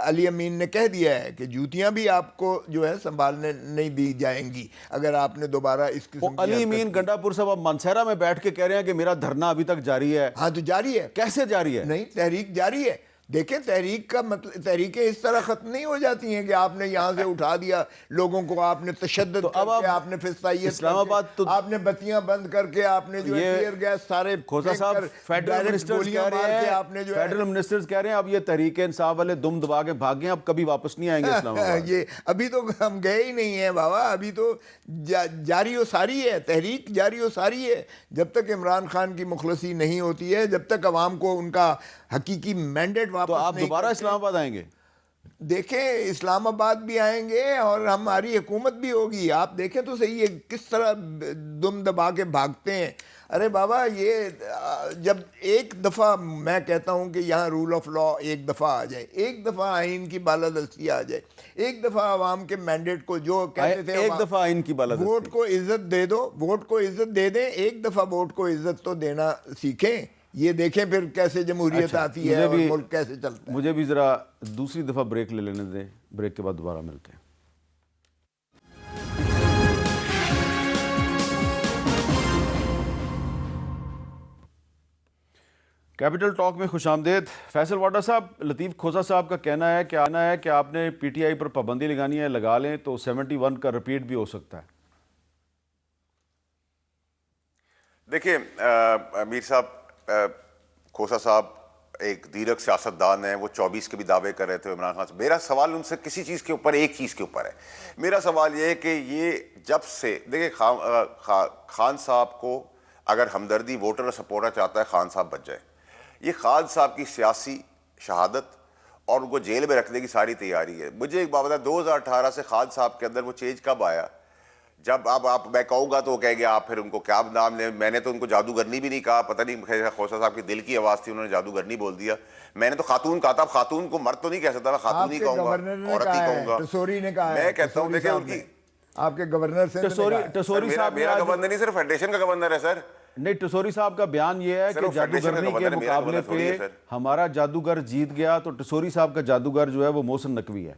علی امین نے کہہ دیا ہے کہ جوتیاں بھی آپ کو جو ہے سنبھالنے نہیں دی جائیں گی اگر آپ نے دوبارہ اس قسم کی علی امین گنڈا پور صاحب اب منصیرہ میں بیٹھ کے کہہ رہے ہیں کہ میرا دھرنا ابھی تک جاری ہے۔ ہاں تو جاری ہے۔ کیسے جاری ہے؟ نہیں، تحریک جاری ہے۔ دیکھیں تحریک کا مطلب، تحریکیں اس طرح ختم نہیں ہو جاتی ہیں کہ آپ نے یہاں سے اٹھا دیا لوگوں کو، آپ نے تشدد کر کے، آپ نے فسطائیت اسلام آباد، آپ نے بتیاں بند کر کے، آپ نے جو ہے ٹیئر گیس سارے کھوسا صاحب فیڈرل منسٹرز کہہ رہے ہیں اب یہ تحریک انصاف والے دم دبا کے بھاگے ہیں، اب کبھی واپس نہیں آئیں گے اسلام آباد۔ یہ ابھی تو ہم گئے ہی نہیں ہیں بابا، ابھی تو جاری و ساری ہے، تحریک جاری و ساری ہے۔ جب تک عمران خان کی مخلصی نہیں ہوتی ہے، جب تک عوام کو ان کا حقیقی مینڈیٹ واپس، تو آپ دوبارہ اسلام آباد آئیں گے؟ دیکھیں اسلام آباد بھی آئیں گے اور ہماری حکومت بھی ہوگی۔ آپ دیکھیں تو صحیح ہے کس طرح دم دبا کے بھاگتے ہیں۔ ارے بابا، یہ جب ایک دفعہ میں کہتا ہوں کہ یہاں رول آف لا ایک دفعہ آ جائے، ایک دفعہ آئین کی بالادستی آ جائے، ایک دفعہ عوام کے مینڈیٹ کو جو کہتے تھے ایک دفعہ آئین کی بالادستی، ووٹ کو عزت دے دو، ووٹ کو عزت دے دیں، ایک دفعہ ووٹ کو عزت تو دینا سیکھیں۔ یہ دیکھیں پھر کیسے جمہوریت آتی ہے اور ملک کیسے چلتا ہے۔ مجھے بھی ذرا دوسری دفعہ بریک لے لینے دیں، بریک کے بعد دوبارہ ملتے ہیں۔ کیپٹل ٹاک میں خوش آمدید. فیصل واڈا صاحب, لطیف کھوسا صاحب کا کہنا ہے کہ آپ نے پی ٹی آئی پر پابندی لگانی ہے, لگا لیں تو 71 کا رپیٹ بھی ہو سکتا ہے. دیکھیں امیر صاحب, کھوسا صاحب ایک دیرک سیاستدان ہیں, وہ 24 کے بھی دعوے کر رہے تھے عمران خان سے. میرا سوال ان سے کسی چیز کے اوپر, ایک چیز کے اوپر ہے. میرا سوال یہ ہے کہ یہ جب سے دیکھیں خان صاحب کو اگر ہمدردی ووٹر اور سپورٹر چاہتا ہے, خان صاحب بچ جائے. یہ خان صاحب کی سیاسی شہادت اور ان کو جیل میں رکھنے کی ساری تیاری ہے. مجھے ایک بات بتا, 2018 سے خان صاحب کے اندر وہ چینج کب آیا؟ جب اب آپ میں کہوں گا تو وہ کہیں گے آپ پھر ان کو کیا نام لیں. میں نے تو ان کو جادوگرنی بھی نہیں کہا, پتہ نہیں کھوسا صاحب کی دل کی آواز تھی, انہوں نے جادوگرنی بول دیا. میں نے تو خاتون کہا تھا. خاتون کو مرد تو نہیں کہہ سکتا, میں خاتون ہی کہوں گا, عورت ہی کہوں گا. ٹسوری نے کہا ہے, میں کہتا ہوں دیکھیں ان کی, آپ کے گورنر سے ٹسوری صاحب میرا گورنر نہیں, صرف فیڈریشن کا گورنر ہے سر. نہیں, ٹسوری صاحب کا بیان یہ ہے کہ جادوگرنی کے مقابلے پہ ہمارا جادوگر جیت گیا, تو ٹسوری صاحب کا جادوگر جو ہے وہ محسن نقوی ہے.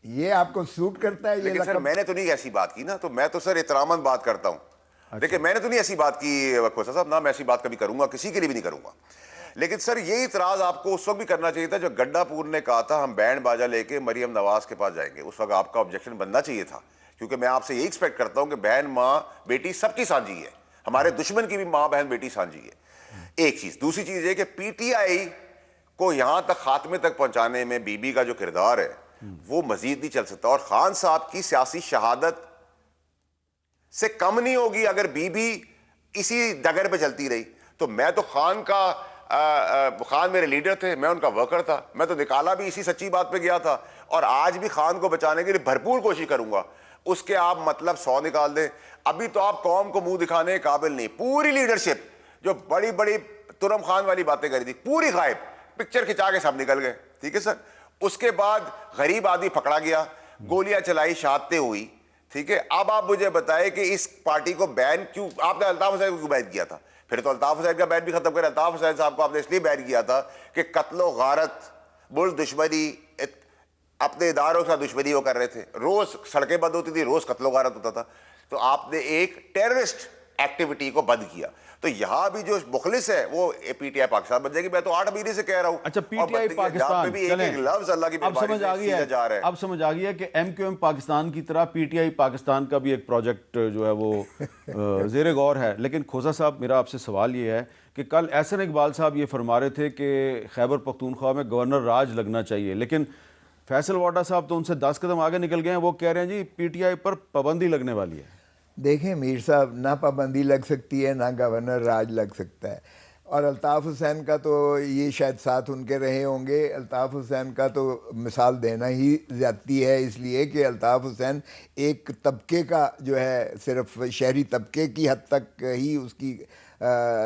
یہ آپ کو سوٹ کرتا ہے؟ لیکن سر میں نے تو نہیں ایسی بات کی نا, تو میں تو سر احتراماً بات کرتا ہوں. دیکھیں میں نے تو نہیں ایسی بات کی کھوسا صاحب, نہ میں ایسی بات کبھی کروں گا, کسی کے لیے بھی نہیں کروں گا. لیکن سر یہ اعتراض آپ کو اس وقت بھی کرنا چاہیے تھا جو گڈا پور نے کہا تھا ہم بینڈ باجا لے کے مریم نواز کے پاس جائیں گے. اس وقت آپ کا آبجیکشن بننا چاہیے تھا, کیونکہ میں آپ سے یہی ایکسپیکٹ کرتا ہوں کہ بہن ماں بیٹی سب کی سانجھی ہے, ہمارے دشمن کی بھی ماں بہن بیٹی سانجھی ہے. ایک چیز. دوسری چیز یہ کہ پی ٹی آئی کو یہاں تک خاتمے تک پہنچانے میں بی بی کا جو کردار ہے وہ مزید نہیں چل سکتا, اور خان صاحب کی سیاسی شہادت سے کم نہیں ہوگی اگر بی بی اسی ڈگر پہ چلتی رہی. تو میں تو خان میرے لیڈر تھے, میں ان کا ورکر تھا, میں تو نکالا بھی اسی سچی بات پہ گیا تھا, اور آج بھی خان کو بچانے کے لیے بھرپور کوشش کروں گا. اس کے آپ مطلب 100 نکال دیں, ابھی تو آپ قوم کو منہ دکھانے کے قابل نہیں. پوری لیڈرشپ جو بڑی بڑی ترم خان والی باتیں کری تھی پوری غائب, پکچر کھچا کے سب نکل گئے. ٹھیک ہے سر. اس کے بعد غریب آدمی پکڑا گیا, گولیاں چلائی, شہادتیں ہوئی. ٹھیک ہے. اب آپ مجھے بتائیں کہ اس پارٹی کو بین کیوں, آپ نے الطاف حسین کو بین کیا تھا, پھر تو الطاف حسین کا بین بھی ختم کرے. الطاف حسین صاحب کو آپ نے اس لیے بین کیا تھا کہ قتل و غارت, ملک دشمنی, اپنے اداروں کے ساتھ دشمنی وہ کر رہے تھے, روز سڑکیں بند ہوتی تھی, روز قتل و غارت ہوتا تھا. تو آپ نے ایک ٹیررسٹ ایکٹیویٹی کو بند کیا. تو یہاں بھی جو مخلص ہے وہ پی ٹی آئی پاکستان بن جائے گی. میں تو 8 مہینے سے کہہ رہا ہوں. اچھا, پی ٹی آئی پاکستان, اب سمجھ آ گیا کہ ایم کیو ایم پاکستان کی طرح پی ٹی آئی پاکستان کا بھی ایک پروجیکٹ جو ہے وہ زیر غور ہے. لیکن کھوسا صاحب, میرا آپ سے سوال یہ ہے کہ کل احسن اقبال صاحب یہ فرما رہے تھے کہ خیبر پختونخوا میں گورنر راج لگنا چاہیے, لیکن فیصل واڈا صاحب تو ان سے 10 قدم آگے نکل گئے ہیں. وہ کہہ رہے ہیں جی پی ٹی آئی پر پابندی لگنے والی ہے. دیکھیں میر صاحب, نہ پابندی لگ سکتی ہے, نہ گورنر راج لگ سکتا ہے. اور الطاف حسین کا تو یہ شاید ساتھ ان کے رہے ہوں گے. الطاف حسین کا تو مثال دینا ہی زیادتی ہے, اس لیے کہ الطاف حسین ایک طبقے کا جو ہے, صرف شہری طبقے کی حد تک ہی اس کی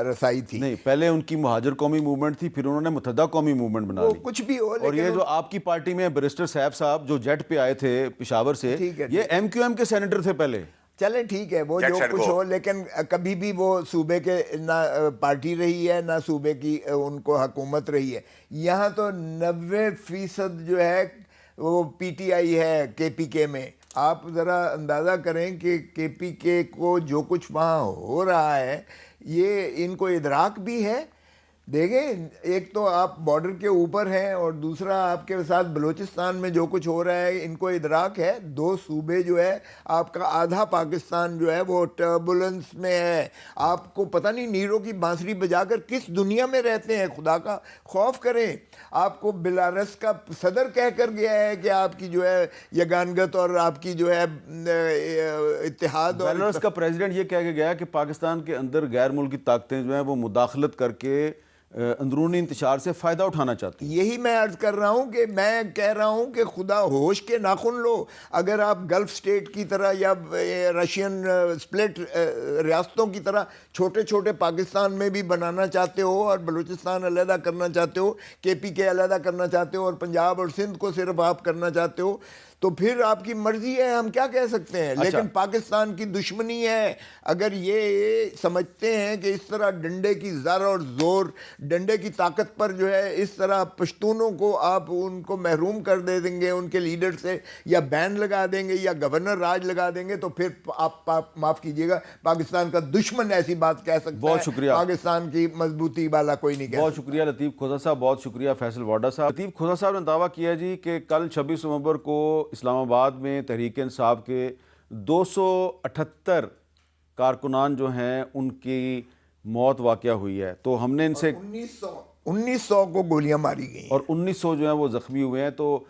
رسائی تھی. نہیں, پہلے ان کی مہاجر قومی موومنٹ تھی, پھر انہوں نے متحدہ قومی موومنٹ بنا لی. کچھ بھی ہو, اور یہ جو آپ کی پارٹی میں بیرسٹر صاحب صاحب جو جیٹ پہ آئے تھے پشاور سے, یہ ایم کیو ایم کے سینیٹر تھے پہلے. چلیں ٹھیک ہے, وہ جو کچھ ہو, لیکن کبھی بھی وہ صوبے کے نہ پارٹی رہی ہے نہ صوبے کی ان کو حکومت رہی ہے. یہاں تو 90% جو ہے وہ پی ٹی آئی ہے کے پی کے میں. آپ ذرا اندازہ کریں کہ کے پی کے کو جو کچھ وہاں ہو رہا ہے یہ ان کو ادراک بھی ہے. دیکھیں, ایک تو آپ بارڈر کے اوپر ہیں, اور دوسرا آپ کے ساتھ بلوچستان میں جو کچھ ہو رہا ہے ان کو ادراک ہے. 2 صوبے جو ہے, آپ کا آدھا پاکستان جو ہے وہ ٹربولنس میں ہے. آپ کو پتہ نہیں نیرو کی بانسری بجا کر کس دنیا میں رہتے ہیں, خدا کا خوف کریں. آپ کو بیلاروس کا صدر کہہ کر گیا ہے کہ آپ کی جو ہے یگانگت اور آپ کی جو ہے اتحاد, اور بیلاروس کا پریزیڈنٹ یہ کہہ کے گیا کہ پاکستان کے اندر غیر ملکی طاقتیں جو ہیں وہ مداخلت کر کے اندرونی انتشار سے فائدہ اٹھانا چاہتی. یہی میں عرض کر رہا ہوں کہ میں کہہ رہا ہوں کہ خدا ہوش کے ناخن لو. اگر آپ گلف سٹیٹ کی طرح یا رشین سپلٹ ریاستوں کی طرح چھوٹے چھوٹے پاکستان میں بھی بنانا چاہتے ہو, اور بلوچستان علیحدہ کرنا چاہتے ہو, کے پی کے علیحدہ کرنا چاہتے ہو, اور پنجاب اور سندھ کو صرف آپ کرنا چاہتے ہو, تو پھر آپ کی مرضی ہے, ہم کیا کہہ سکتے ہیں. لیکن پاکستان کی دشمنی ہے. اگر یہ سمجھتے ہیں کہ اس طرح ڈنڈے کی زر اور زور, ڈنڈے کی طاقت پر جو ہے اس طرح پشتونوں کو آپ ان کو محروم کر دے دیں گے ان کے لیڈر سے, یا بین لگا دیں گے, یا گورنر راج لگا دیں گے, تو پھر آپ معاف کیجئے گا پاکستان کا دشمن ایسی بات کہہ سکتا ہے. بہت شکریہ. پاکستان کی مضبوطی والا کوئی نہیں کہہ سکتا. بہت شکریہ لطیف کھوسا صاحب, بہت شکریہ فیصل واڈا صاحب. لطیف کھوسا صاحب نے دعویٰ کیا جی کہ کل 26 نومبر کو اسلام آباد میں تحریک انصاف کے 278 کارکنان جو ہیں ان کی موت واقع ہوئی ہے. تو ہم نے ان سے 1900 کو گولیاں ماری گئی اور 1900 جو ہیں وہ زخمی ہوئے ہیں. تو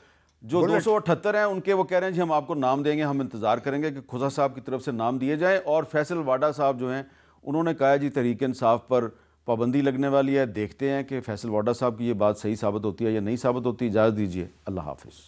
جو 278 ہیں ان کے وہ کہہ رہے ہیں جی ہم آپ کو نام دیں گے, ہم انتظار کریں گے کہ کھوسا صاحب کی طرف سے نام دیے جائیں. اور فیصل واڈا صاحب جو ہیں انہوں نے کہا جی تحریک انصاف پر پابندی لگنے والی ہے. دیکھتے ہیں کہ فیصل واڈا صاحب کی یہ بات صحیح ثابت ہوتی ہے یا نہیں ثابت ہوتی. اجازت دیجیے, اللہ حافظ.